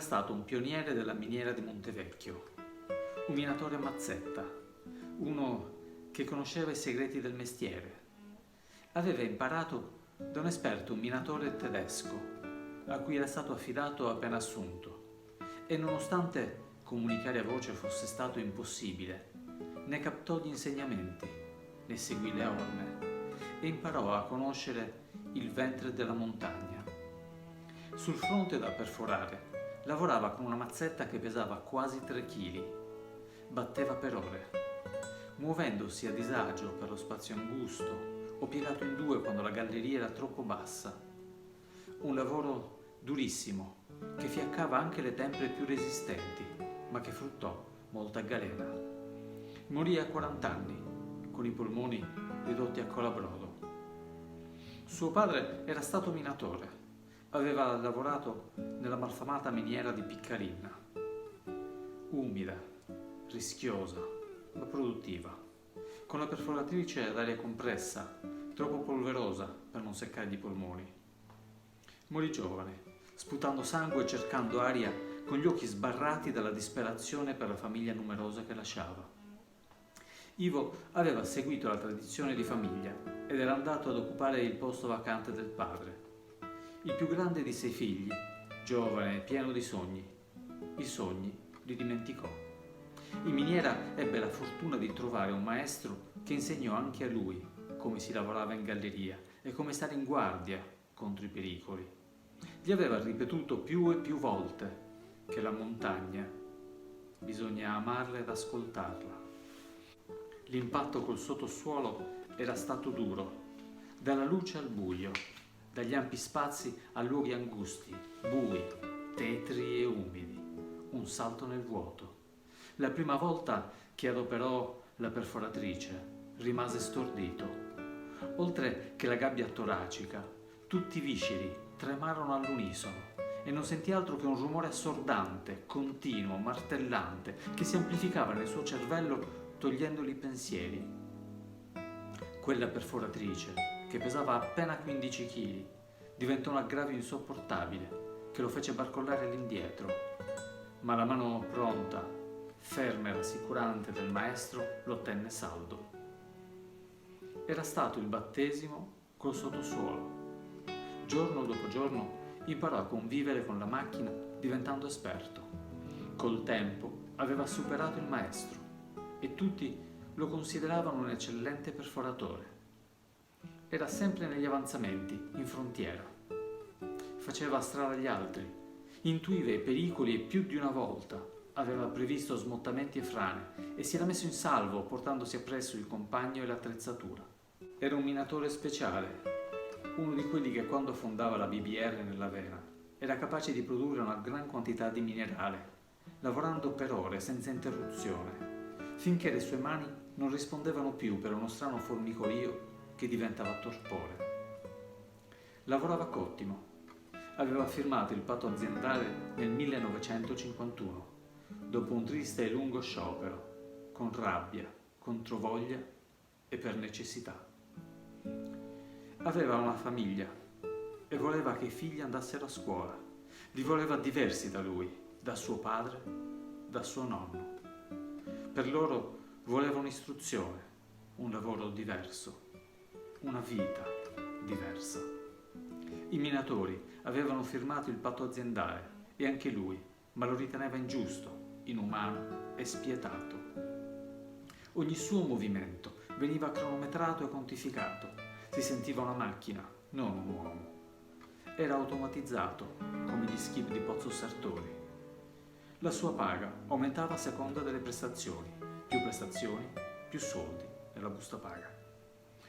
stato un pioniere della miniera di Montevecchio, un minatore a mazzetta, uno che conosceva i segreti del mestiere. Aveva imparato da un esperto minatore tedesco, a cui era stato affidato appena assunto, e nonostante comunicare a voce fosse stato impossibile, ne captò gli insegnamenti, ne seguì le orme e imparò a conoscere il ventre della montagna. Sul fronte da perforare lavorava con una mazzetta che pesava quasi 3 kg. Batteva per ore, muovendosi a disagio per lo spazio angusto o piegato in due quando la galleria era troppo bassa. Un lavoro durissimo che fiaccava anche le tempre più resistenti, ma che fruttò molta galena. Morì a 40 anni, con i polmoni ridotti a colabrodo. Suo padre era stato minatore. Aveva lavorato nella malfamata miniera di Piccarinna. Umida, rischiosa, ma produttiva, con la perforatrice ad aria compressa, troppo polverosa per non seccargli i polmoni. Morì giovane, sputando sangue e cercando aria con gli occhi sbarrati dalla disperazione per la famiglia numerosa che lasciava. Ivo aveva seguito la tradizione di famiglia ed era andato ad occupare il posto vacante del padre. Il più grande di 6 figli, giovane e pieno di sogni. I sogni li dimenticò. In miniera ebbe la fortuna di trovare un maestro che insegnò anche a lui come si lavorava in galleria e come stare in guardia contro i pericoli. Gli aveva ripetuto più e più volte che la montagna bisogna amarla ed ascoltarla. L'impatto col sottosuolo era stato duro, dalla luce al buio, dagli ampi spazi a luoghi angusti, bui, tetri e umidi, un salto nel vuoto. La prima volta che adoperò la perforatrice rimase stordito. Oltre che la gabbia toracica, tutti i visceri tremarono all'unisono e non sentì altro che un rumore assordante, continuo, martellante, che si amplificava nel suo cervello togliendogli i pensieri. Quella perforatrice, che pesava appena 15 kg, diventò un aggravio insopportabile che lo fece barcollare all'indietro, ma la mano pronta, ferma e rassicurante del maestro lo tenne saldo. Era stato il battesimo col sottosuolo. Giorno dopo giorno imparò a convivere con la macchina diventando esperto. Col tempo aveva superato il maestro e tutti lo consideravano un eccellente perforatore. Era sempre negli avanzamenti, in frontiera. Faceva strada agli altri, intuiva i pericoli e più di una volta aveva previsto smottamenti e frane e si era messo in salvo portandosi appresso il compagno e l'attrezzatura. Era un minatore speciale, uno di quelli che quando fondava la BBR nell'Avena era capace di produrre una gran quantità di minerale, lavorando per ore senza interruzione, finché le sue mani non rispondevano più per uno strano formicolio che diventava torpore. Lavorava cottimo. Aveva firmato il patto aziendale nel 1951, dopo un triste e lungo sciopero, con rabbia, controvoglia e per necessità. Aveva una famiglia e voleva che i figli andassero a scuola. Li voleva diversi da lui, da suo padre, da suo nonno. Per loro voleva un'istruzione, un lavoro diverso, una vita diversa. I minatori avevano firmato il patto aziendale e anche lui, ma lo riteneva ingiusto, inumano e spietato. Ogni suo movimento veniva cronometrato e quantificato. Si sentiva una macchina, non un uomo. Era automatizzato, come gli skip di Pozzo Sartori. La sua paga aumentava a seconda delle prestazioni. Più prestazioni, più soldi nella busta paga.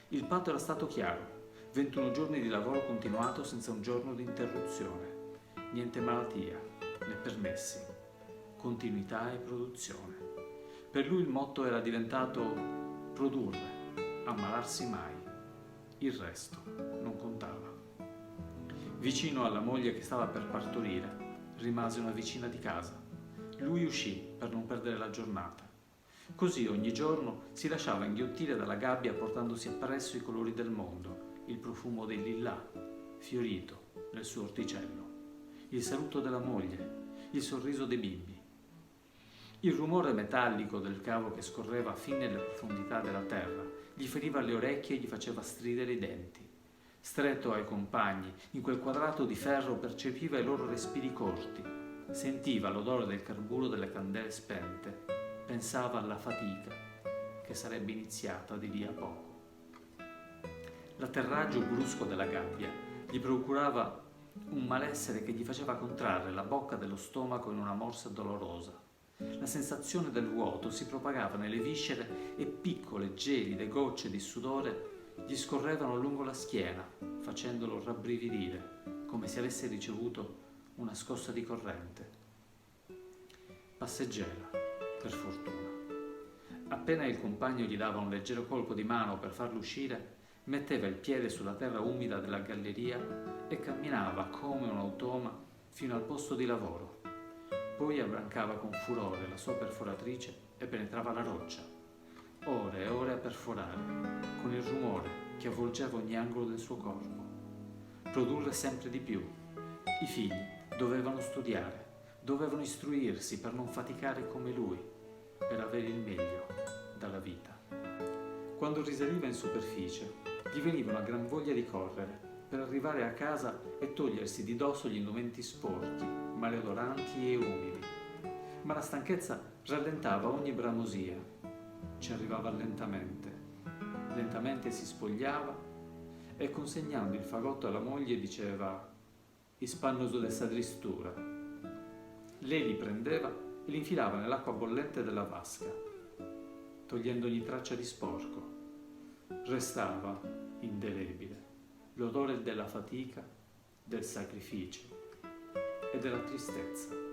Il patto era stato chiaro. 21 giorni di lavoro continuato senza un giorno di interruzione. Niente malattia, né permessi. Continuità e produzione. Per lui il motto era diventato produrre, ammalarsi mai. Il resto non contava. Vicino alla moglie che stava per partorire, rimase una vicina di casa. Lui uscì per non perdere la giornata. Così ogni giorno si lasciava inghiottire dalla gabbia portandosi appresso i colori del mondo, il profumo dei lillà, fiorito nel suo orticello, il saluto della moglie, il sorriso dei bimbi. Il rumore metallico del cavo che scorreva fin nelle profondità della terra gli feriva le orecchie e gli faceva stridere i denti. Stretto ai compagni, in quel quadrato di ferro percepiva i loro respiri corti, sentiva l'odore del carburo delle candele spente, pensava alla fatica che sarebbe iniziata di lì a poco. L'atterraggio brusco della gabbia gli procurava un malessere che gli faceva contrarre la bocca dello stomaco in una morsa dolorosa. La sensazione del vuoto si propagava nelle viscere e piccole, gelide gocce di sudore gli scorrevano lungo la schiena, facendolo rabbrividire, come se avesse ricevuto una scossa di corrente. Passeggera, per fortuna. Appena il compagno gli dava un leggero colpo di mano per farlo uscire, metteva il piede sulla terra umida della galleria e camminava come un automa fino al posto di lavoro. Poi abbrancava con furore la sua perforatrice e penetrava la roccia, ore e ore a perforare, con il rumore che avvolgeva ogni angolo del suo corpo. Produrre sempre di più. I figli dovevano studiare, dovevano istruirsi per non faticare come lui, per avere il meglio dalla vita. Quando risaliva in superficie, gli veniva una gran voglia di correre per arrivare a casa e togliersi di dosso gli indumenti sporchi, maleodoranti e umidi. Ma la stanchezza rallentava ogni bramosia. Ci arrivava lentamente. Lentamente si spogliava e, consegnando il fagotto alla moglie, diceva: «Ispannoso dessa tristura». Lei li prendeva e li infilava nell'acqua bollente della vasca, togliendo ogni traccia di sporco. Restava indelebile l'odore della fatica, del sacrificio e della tristezza.